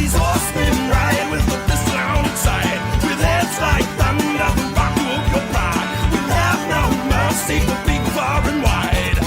These horsemen ride with the fist on its side, with heads like thunder, the rock of your pride. We'll have no mercy for big, far and wide.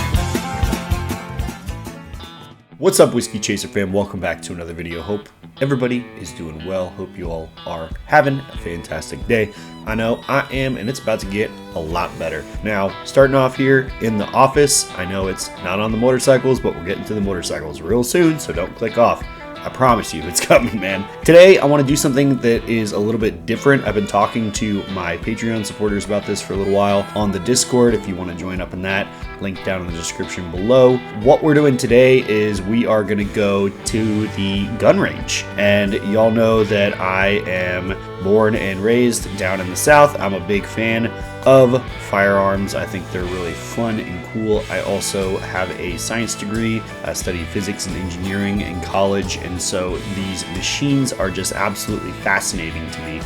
What's up, Whiskey Chaser fam? Welcome back to another video. Hope everybody is doing well. Hope you all are having a fantastic day. I know I am, and it's about to get a lot better. Now, starting off here in the office, I know it's not on the motorcycles, but we're getting to the motorcycles real soon, so don't click off. I promise you, it's coming, man. Today, I want to do something that is a little bit different. I've been talking to my Patreon supporters about this for a little while on the Discord. If you want to join up in that, link down in the description below. What we're doing today is we are going to go to the gun range. And y'all know that I am born and raised down in the South. I'm a big fan of firearms. I think they're really fun and cool. I also have a science degree. I studied physics and engineering in college, and so these machines are just absolutely fascinating to me.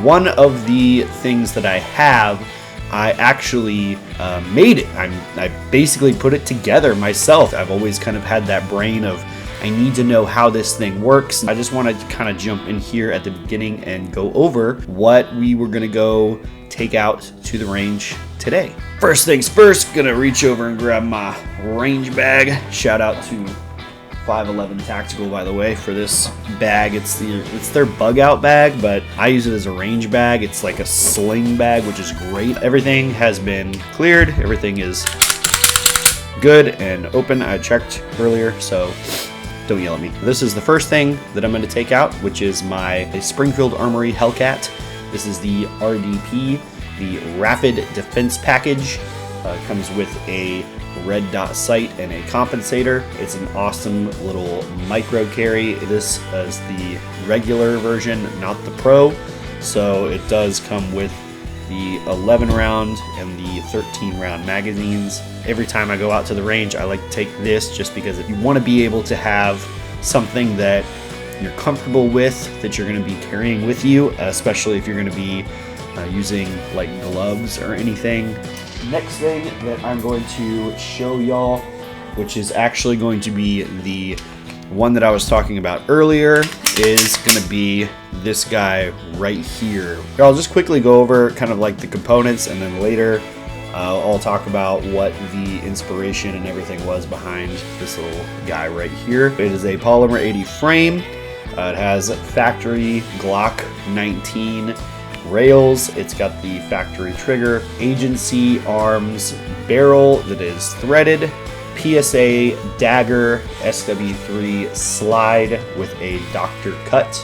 One of the things that I have, I actually made it. I basically put it together myself. I've always kind of had that brain of, I need to know how this thing works. I just want to kind of jump in here at the beginning and go over what we were going to go take out to the range today. First things first, gonna reach over and grab my range bag. Shout out to 511 Tactical, by the way, for this bag. It's their bug out bag, but I use it as a range bag. It's like a sling bag, which is great. Everything has been cleared. Everything is good and open. I checked earlier, so don't yell at me. This is the first thing that I'm going to take out, which is my Springfield Armory Hellcat. This is the RDP, the Rapid Defense Package. Comes with a red dot sight and a compensator. It's an awesome little micro carry. This is the regular version, not the Pro. So it does come with the 11 round and the 13 round magazines. Every time I go out to the range, I like to take this just because if you want to be able to have something that you're comfortable with, that you're going to be carrying with you, especially if you're going to be using like gloves or anything. Next thing that I'm going to show y'all, which is actually going to be the one that I was talking about earlier, is going to be this guy right here. I'll just quickly go over kind of like the components, and then later I'll talk about what the inspiration and everything was behind this little guy right here. It is a polymer 80 frame. It has factory Glock 19 rails. It's got the factory trigger, agency arms, barrel that is threaded, PSA dagger, SW3 slide with a Dr. cut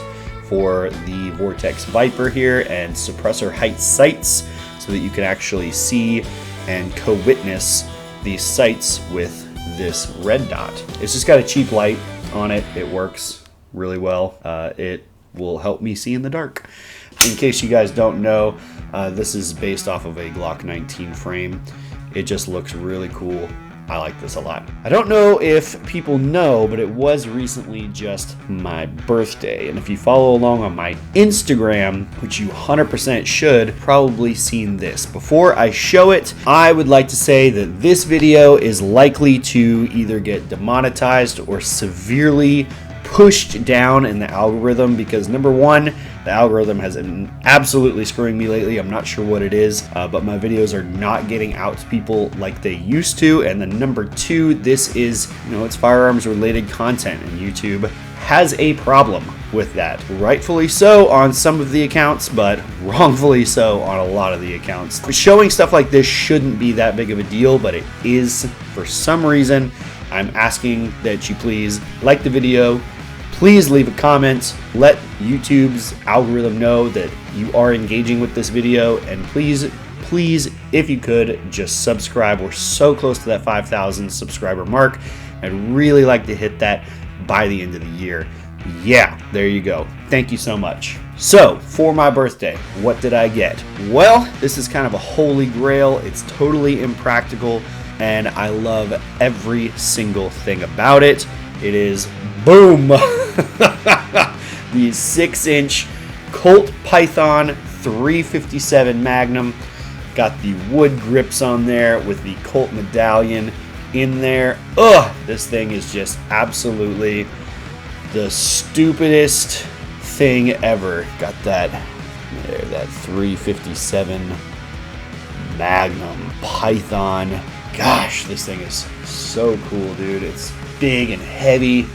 for the Vortex Viper here, and suppressor height sights so that you can actually see and co-witness these sights with this red dot. It's just got a cheap light on it. It works really well. It will help me see in the dark. In case you guys don't know, this is based off of a Glock 19 frame. It just looks really cool. I like this a lot. I don't know if people know, but it was recently just my birthday. And if you follow along on my Instagram, which you 100% should, probably seen this. Before I show it, I would like to say that this video is likely to either get demonetized or severely pushed down in the algorithm, because number one, the algorithm has been absolutely screwing me lately. I'm not sure what it is, but my videos are not getting out to people like they used to. And then number two, this is, it's firearms related content, and YouTube has a problem with that. Rightfully so on some of the accounts, but wrongfully so on a lot of the accounts. Showing stuff like this shouldn't be that big of a deal, but it is for some reason. I'm asking that you please like the video. Please leave a comment, let YouTube's algorithm know that you are engaging with this video, and please, if you could, just subscribe. We're so close to that 5,000 subscriber mark. I'd really like to hit that by the end of the year. Yeah, there you go. Thank you so much. So, for my birthday, what did I get? Well, this is kind of a holy grail. It's totally impractical, and I love every single thing about it. It is, boom, the 6-inch Colt Python 357 Magnum. Got the wood grips on there with the Colt medallion in there. Ugh, this thing is just absolutely the stupidest thing ever. Got that 357 Magnum Python. Gosh, this thing is so cool, dude. It's big and heavy.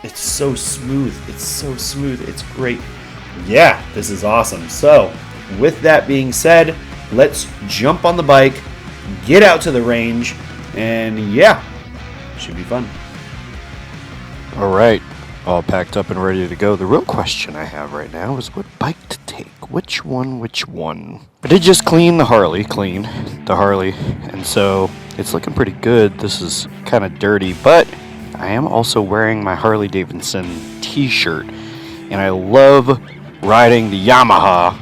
It's so smooth. It's so smooth. It's great. Yeah, this is awesome. So, with that being said, let's jump on the bike, get out to the range, and yeah, should be fun. All right, all packed up and ready to go. The real question I have right now is what bike to take. Which one? I did just clean the Harley, and so it's looking pretty good. This is kind of dirty, but I am also wearing my Harley-Davidson t-shirt, and I love riding the Yamaha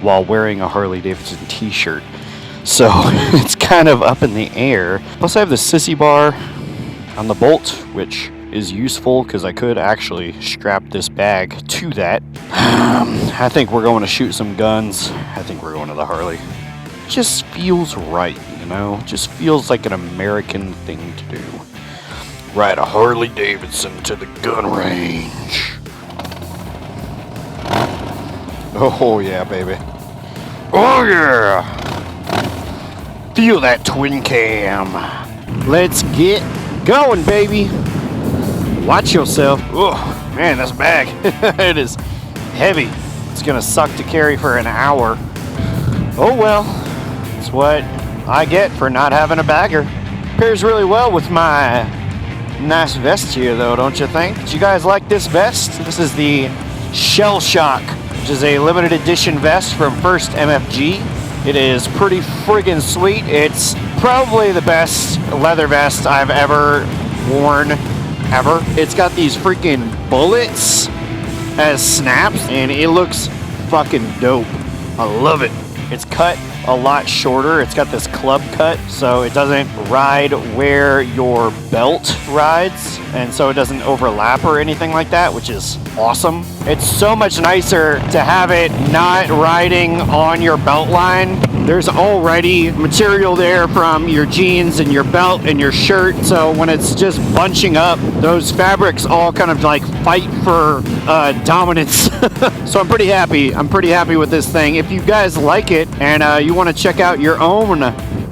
while wearing a Harley-Davidson t-shirt. So it's kind of up in the air. Plus I have the sissy bar on the Bolt, which is useful because I could actually strap this bag to that. I think we're going to shoot some guns. I think we're going to the Harley. It just feels right, you know? Just feels like an American thing to do. Ride a Harley-Davidson to the gun range. Oh yeah, baby. Oh yeah! Feel that twin cam. Let's get going, baby. Watch yourself. Oh, man, this bag. It is heavy. It's gonna suck to carry for an hour. Oh well. That's what I get for not having a bagger. Pairs really well with my nice vest here, though, don't you think? Do you guys like this vest? This is the Shell Shock, which is a limited edition vest from First MFG. It is pretty friggin' sweet. It's probably the best leather vest I've ever worn, ever. It's got these freaking bullets as snaps, and it looks fucking dope. I love it. It's cut a lot shorter. It's got this club cut, so it doesn't ride where your belt rides, and so it doesn't overlap or anything like that, which is awesome. It's so much nicer to have it not riding on your belt line. There's already material there from your jeans and your belt and your shirt, so when it's just bunching up, those fabrics all kind of like fight for dominance. So I'm pretty happy with this thing. If you guys like it and you want to check out your own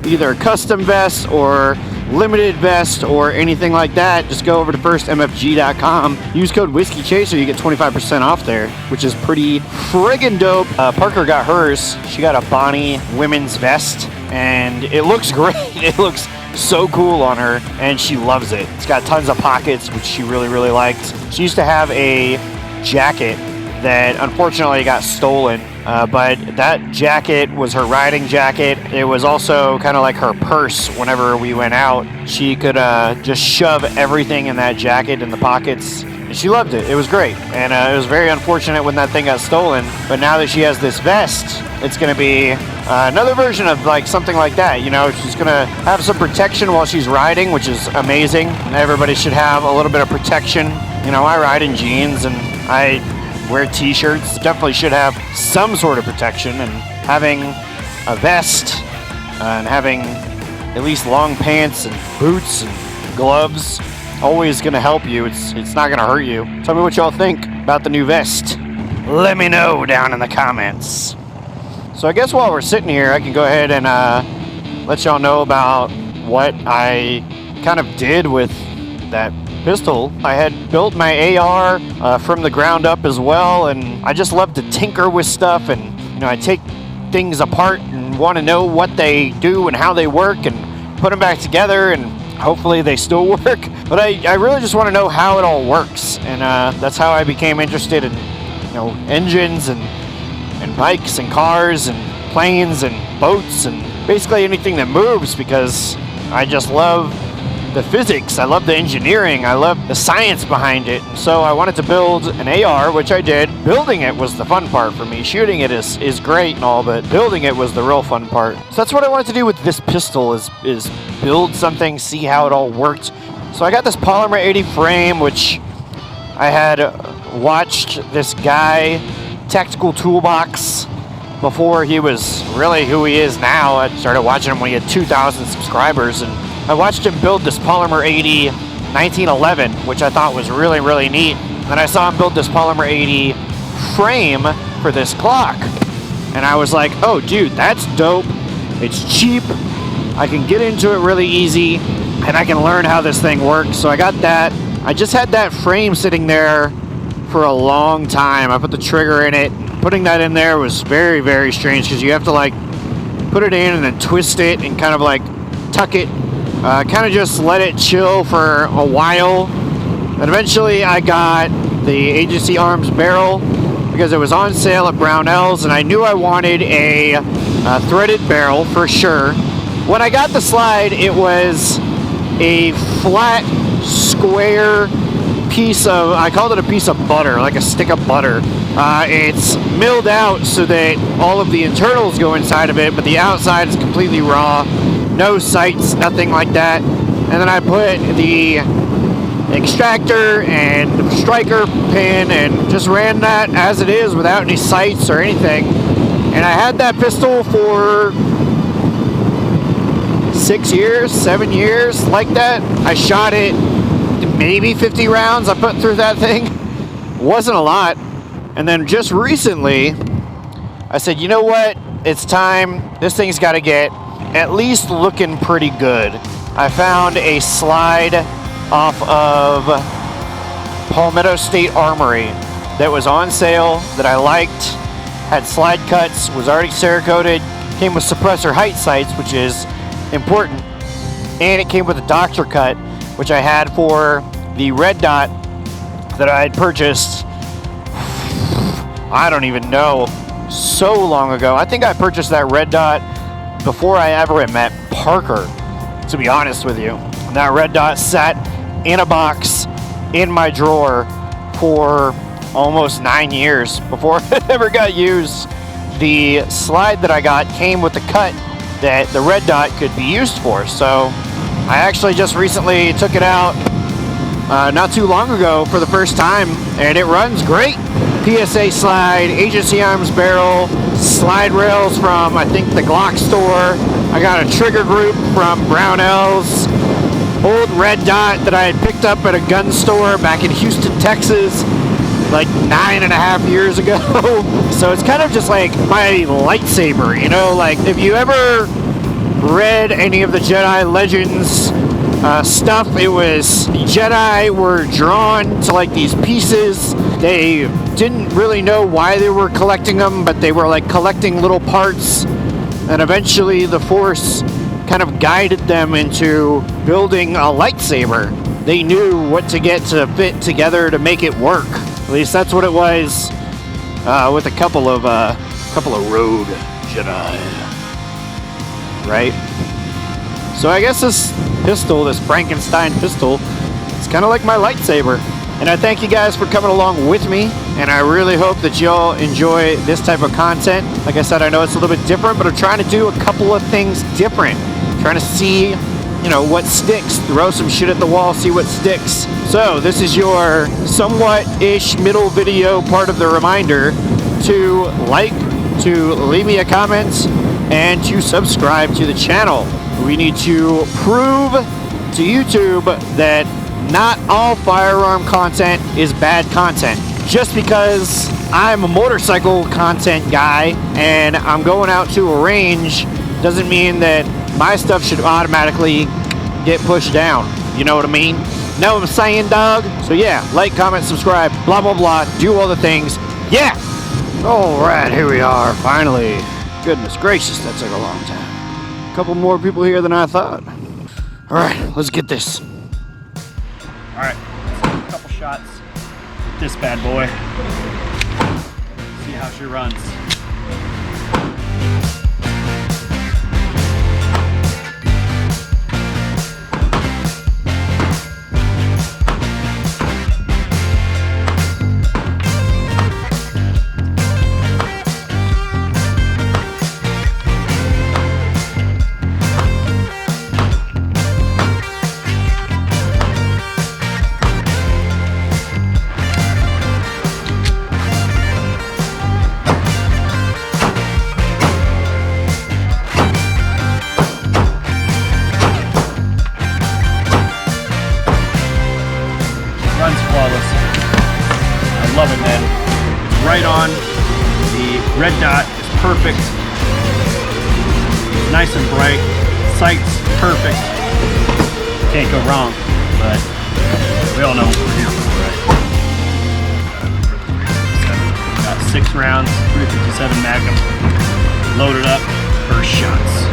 either custom vest or limited vest or anything like that, just go over to firstmfg.com. Use code Whiskey Chaser, you get 25% off there, which is pretty friggin' dope. Parker got hers. She got a Bonnie women's vest, and it looks great. It looks so cool on her, and she loves it. It's got tons of pockets, which she really, really liked. She used to have a jacket that unfortunately got stolen, but that jacket was her riding jacket. It was also kind of like her purse. Whenever we went out, she could just shove everything in that jacket in the pockets. She loved it. It was great, and it was very unfortunate when that thing got stolen, but now that she has this vest, it's going to be another version of like something like that. You know, she's going to have some protection while she's riding, which is amazing. Everybody should have a little bit of protection. You know, I ride in jeans and I wear t-shirts. Definitely should have some sort of protection, and having a vest and having at least long pants and boots and gloves always going to help you. It's not going to hurt you. Tell me what y'all think about the new vest. Let me know down in the comments. So I guess while we're sitting here, I can go ahead and let y'all know about what I kind of did with that pistol. I had built my AR from the ground up as well, and I just love to tinker with stuff, and you know, I take things apart and want to know what they do and how they work and put them back together, and hopefully they still work. But I really just want to know how it all works, and that's how I became interested in, you know, engines and bikes and cars and planes and boats and basically anything that moves, because I just love the physics, I love the engineering, I love the science behind it. So I wanted to build an AR, which I did. Building it was the fun part for me. Shooting it is great and all, but building it was the real fun part. So that's what I wanted to do with this pistol, is build something, see how it all worked. So I got this Polymer 80 frame, which I had watched this guy, Tactical Toolbox, before he was really who he is now. I started watching him when he had 2,000 subscribers, and I watched him build this Polymer 80 1911, which I thought was really, really neat. and I saw him build this Polymer 80 frame for this clock. And I was like, oh dude, that's dope. It's cheap. I can get into it really easy, and I can learn how this thing works. So I got that. I just had that frame sitting there for a long time. I put the trigger in it. Putting that in there was very, very strange because you have to like put it in and then twist it and kind of like tuck it. Kind of just let it chill for a while. And eventually I got the agency arms barrel because it was on sale at Brownells, and I knew I wanted a threaded barrel for sure. When I got the slide, it was a flat, square piece of, I called it a piece of butter, like a stick of butter. It's milled out so that all of the internals go inside of it, but the outside is completely raw. No sights, nothing like that. And then I put the extractor and striker pin and just ran that as it is without any sights or anything. And I had that pistol for 6 years, 7 years, like that. I shot it maybe 50 rounds I put through that thing. Wasn't a lot. And then just recently, I said, you know what? It's time. This thing's got to get at least looking pretty good. I found a slide off of Palmetto State Armory that was on sale that I liked, had slide cuts, was already Cerakoted, came with suppressor height sights, which is important, and it came with a doctor cut, which I had for the red dot that I had purchased, I don't even know, so long ago. I think I purchased that red dot before I ever met Parker, to be honest with you. That red dot sat in a box in my drawer for almost 9 years before it ever got used. The slide that I got came with the cut that the red dot could be used for, so I actually just recently took it out not too long ago for the first time, and it runs great. PSA slide, agency arms barrel, slide rails from I think the Glock store. I got a trigger group from Brownells, old red dot that I had picked up at a gun store back in Houston, Texas, like 9.5 years ago. So it's kind of just like my lightsaber, you know, like if you ever read any of the Jedi Legends stuff, it was the Jedi were drawn to like these pieces. They didn't really know why they were collecting them, but they were like collecting little parts, and eventually the Force kind of guided them into building a lightsaber. They knew what to get to fit together to make it work. At least that's what it was with a couple of road Jedi, right? So I guess this pistol, this Frankenstein pistol, it's kind of like my lightsaber. And I thank you guys for coming along with me, and I really hope that y'all enjoy this type of content. Like I said, I know it's a little bit different, but I'm trying to do a couple of things different. Trying to see, you know, what sticks. Throw some shit at the wall, see what sticks. So this is your somewhat-ish middle video part of the reminder to like, to leave me a comment, and to subscribe to the channel. We need to prove to YouTube that not all firearm content is bad content. Just because I'm a motorcycle content guy and I'm going out to a range doesn't mean that my stuff should automatically get pushed down. You know what I mean? Know what I'm saying, dog? So yeah, like, comment, subscribe, blah, blah, blah, do all the things. Yeah! Alright, here we are, finally. Goodness gracious, that took a long time. A couple more people here than I thought. Alright, let's get this. Alright, let's take a couple shots with this bad boy. See how she runs. Runs flawless. love it, man. It's right on. The red dot is perfect. It's nice and bright. Sight's perfect. Can't go wrong. But we all know what we're here for, right? Got 6 rounds, 357 Magnum, loaded up, first shots.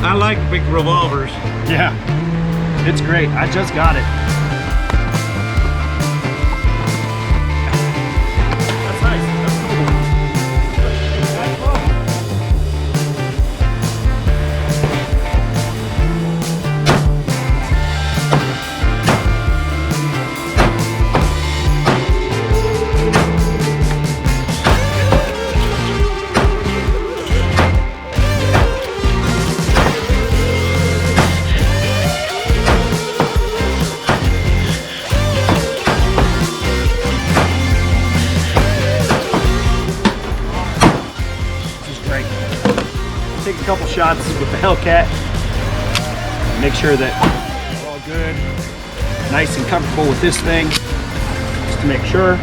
I like big revolvers. Yeah, it's great. I just got it. That's nice. That's take a couple shots with the Hellcat. Make sure that we're all good, nice and comfortable with this thing, just to make sure.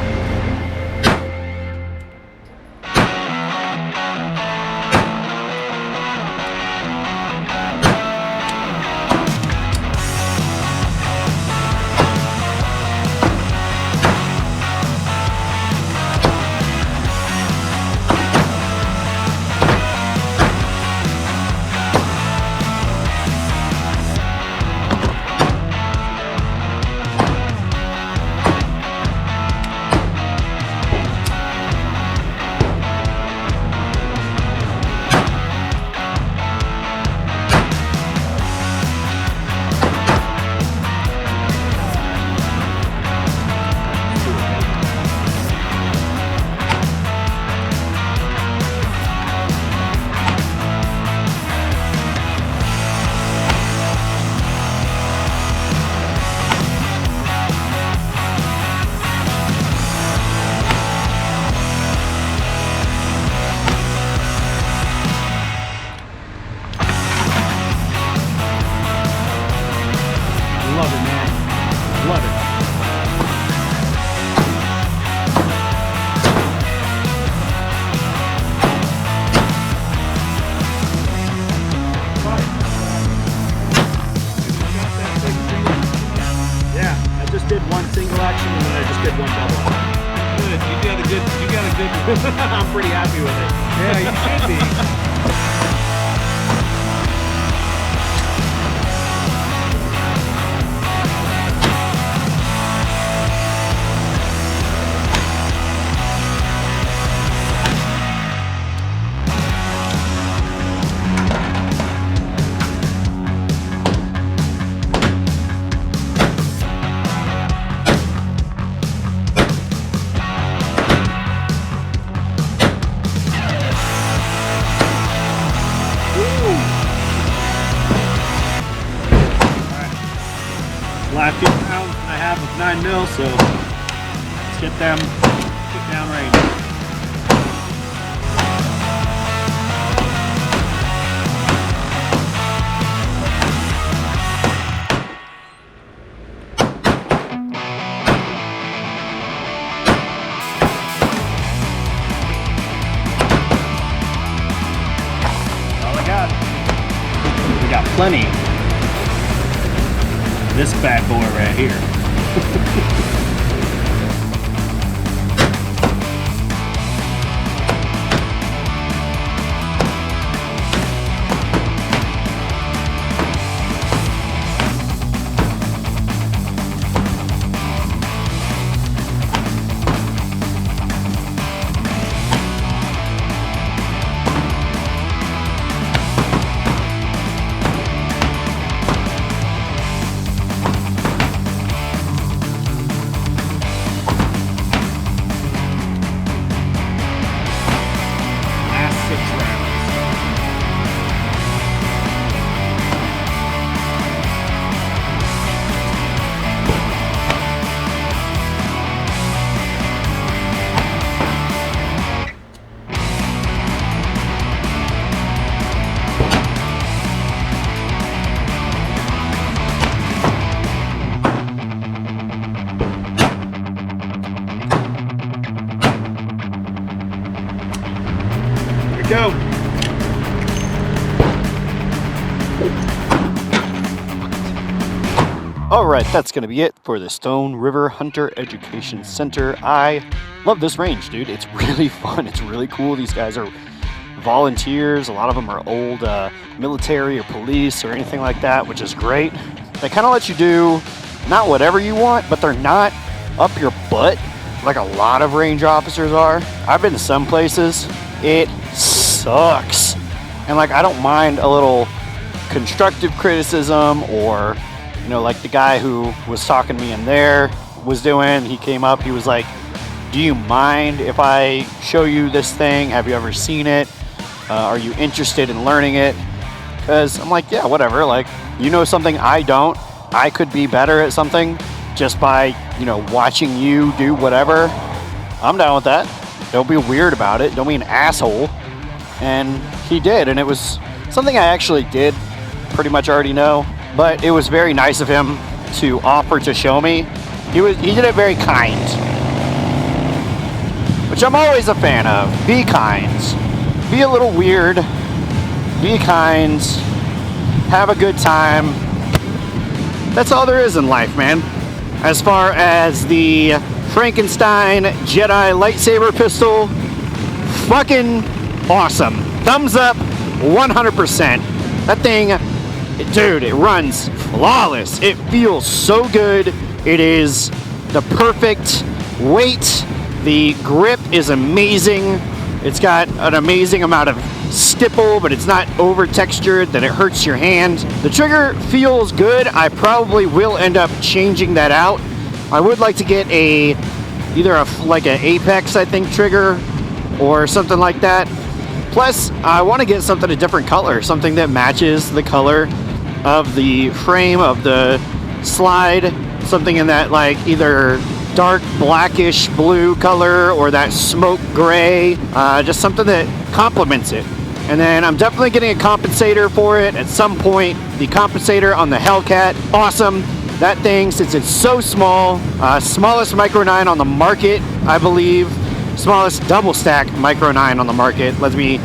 Love it, man. Love it. Yeah, I just did one single action and then I just did one double. Good. You got a good. I'm pretty happy with it. Yeah, you should be. Last 2 pounds I have with 9 mil, so let's get them down range. That's all I got. We got plenty. This bad boy right here. go. All right, that's going to be it for the Stone River Hunter Education Center. I love this range, dude. It's really fun. It's really cool. These guys are volunteers. A lot of them are old military or police or anything like that, which is great. They kind of let you do not whatever you want, but they're not up your butt like a lot of range officers are. I've been to some places. It sucks. And like, I don't mind a little constructive criticism, or you know, like the guy who was talking to me in there was doing, he came up, he was like, do you mind if I show you this thing? Have you ever seen it? Are you interested in learning it? Because I'm like, yeah, whatever. Like, you know something I don't. I could be better at something just by, you know, watching you do whatever. I'm down with that. Don't be weird about it. Don't be an asshole. And he did, and it was something I actually did pretty much already know. But it was very nice of him to offer to show me. He did it very kind, which I'm always a fan of. Be kind. Be a little weird. Be kind. Have a good time. That's all there is in life, man. As far as the Frankenstein Jedi lightsaber pistol, fucking awesome. Thumbs up, 100%. That thing, dude, it runs flawless. It feels so good. It is the perfect weight. The grip is amazing. It's got an amazing amount of stipple, but it's not over textured that it hurts your hand. The trigger feels good. I probably will end up changing that out. I would like to get either like an Apex, I think, trigger or something like that. Plus, I want to get something a different color, something that matches the color of the frame of the slide, something in that like either dark blackish blue color or that smoke gray, just something that complements it. And then I'm definitely getting a compensator for it at some point. The compensator on the Hellcat, awesome. That thing, since it's so small, smallest Micro 9 on the market, I believe. Smallest double stack Micro 9 on the market. Let me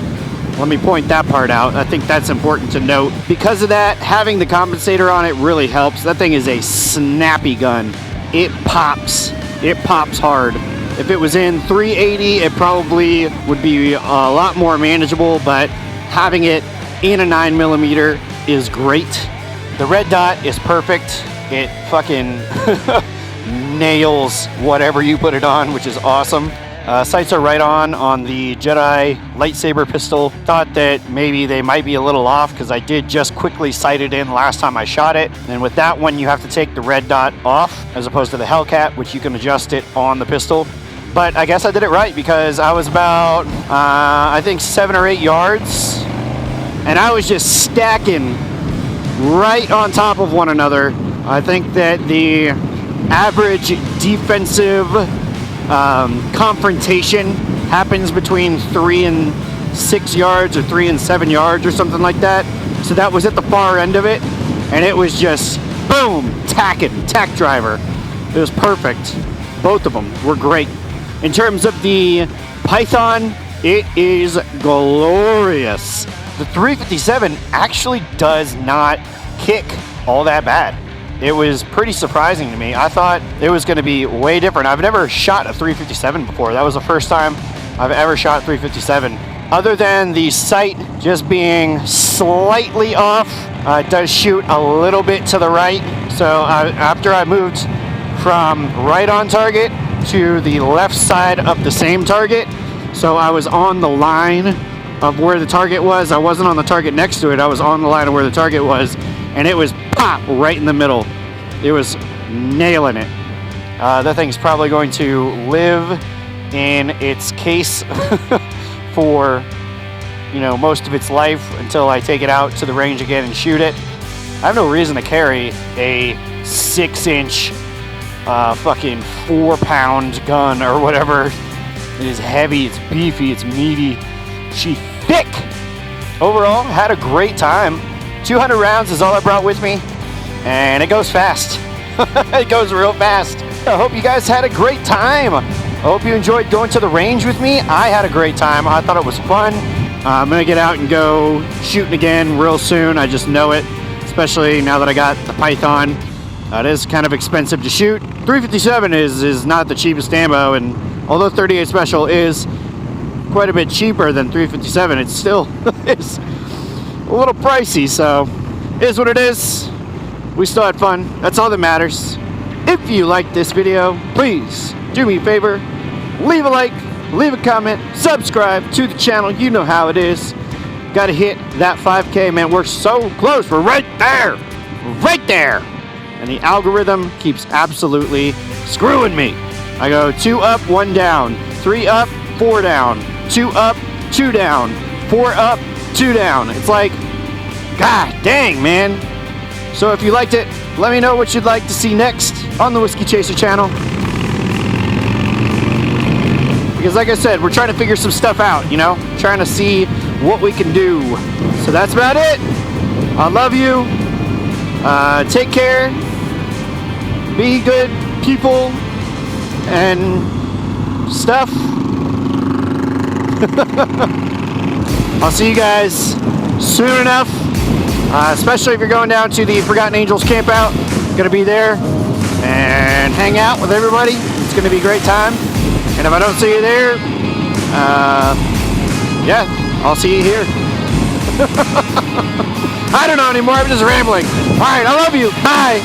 point that part out. I think that's important to note. Because of that, having the compensator on it really helps. That thing is a snappy gun. It pops. It pops hard. If it was in 380, it probably would be a lot more manageable, but having it in a 9mm is great. The red dot is perfect. It fucking nails whatever you put it on, which is awesome. Sights are right on the Jedi lightsaber pistol. Thought that maybe they might be a little off because I did just quickly sight it in last time I shot it. And with that one, you have to take the red dot off as opposed to the Hellcat, which you can adjust it on the pistol. But I guess I did it right because I was about, I think 7 or 8 yards. And I was just stacking right on top of one another. I think that the average defensive confrontation happens between 3 and 6 yards or 3 and 7 yards or something like that. So that was at the far end of it, and it was just boom, tack driver. It was perfect. Both of them were great. In terms of the Python, it is glorious. The 357 actually does not kick all that bad. It was pretty surprising to me. I thought it was going to be way different. I've never shot a 357 before. That was the first time I've ever shot 357. Other than the sight just being slightly off, it does shoot a little bit to the right. So after I moved from right on target to the left side of the same target, so I was on the line of where the target was. I wasn't on the target next to it. I was on the line of where the target was, and it was pop right in the middle. It was nailing it. That thing's probably going to live in its case for, you know, most of its life until I take it out to the range again and shoot it. I have no reason to carry a 6-inch fucking 4-pound gun or whatever. It is heavy, it's beefy, it's meaty, she's thick. Overall, had a great time. 200 rounds is all I brought with me, and it goes fast. It goes real fast. I hope you guys had a great time. I hope you enjoyed going to the range with me. I had a great time. I thought it was fun. I'm gonna get out and go shooting again real soon. I just know it, especially now that I got the Python. It is kind of expensive to shoot. 357 is not the cheapest ammo, and although 38 Special is quite a bit cheaper than 357, it still is a little pricey, so it is what it is. We still had fun. That's all that matters. If you liked this video, please do me a favor, leave a like, leave a comment, subscribe to the channel. You know how it is. Gotta hit that 5K, man. We're so close. We're right there. Right there. And the algorithm keeps absolutely screwing me. I go 2 up, 1 down, 3 up, 4 down, 2 up, 2 down, 4 up, 2 down. It's like, god dang, man. So if you liked it, let me know what you'd like to see next on the Whiskey Chaser channel. Because like I said, we're trying to figure some stuff out, you know? Trying to see what we can do. So that's about it. I love you. Take care. Be good people and stuff. I'll see you guys soon enough. Especially if you're going down to the Forgotten Angels campout. Gonna be there and hang out with everybody. It's gonna be a great time. And if I don't see you there, yeah, I'll see you here. I don't know anymore. I'm just rambling. All right, I love you. Bye.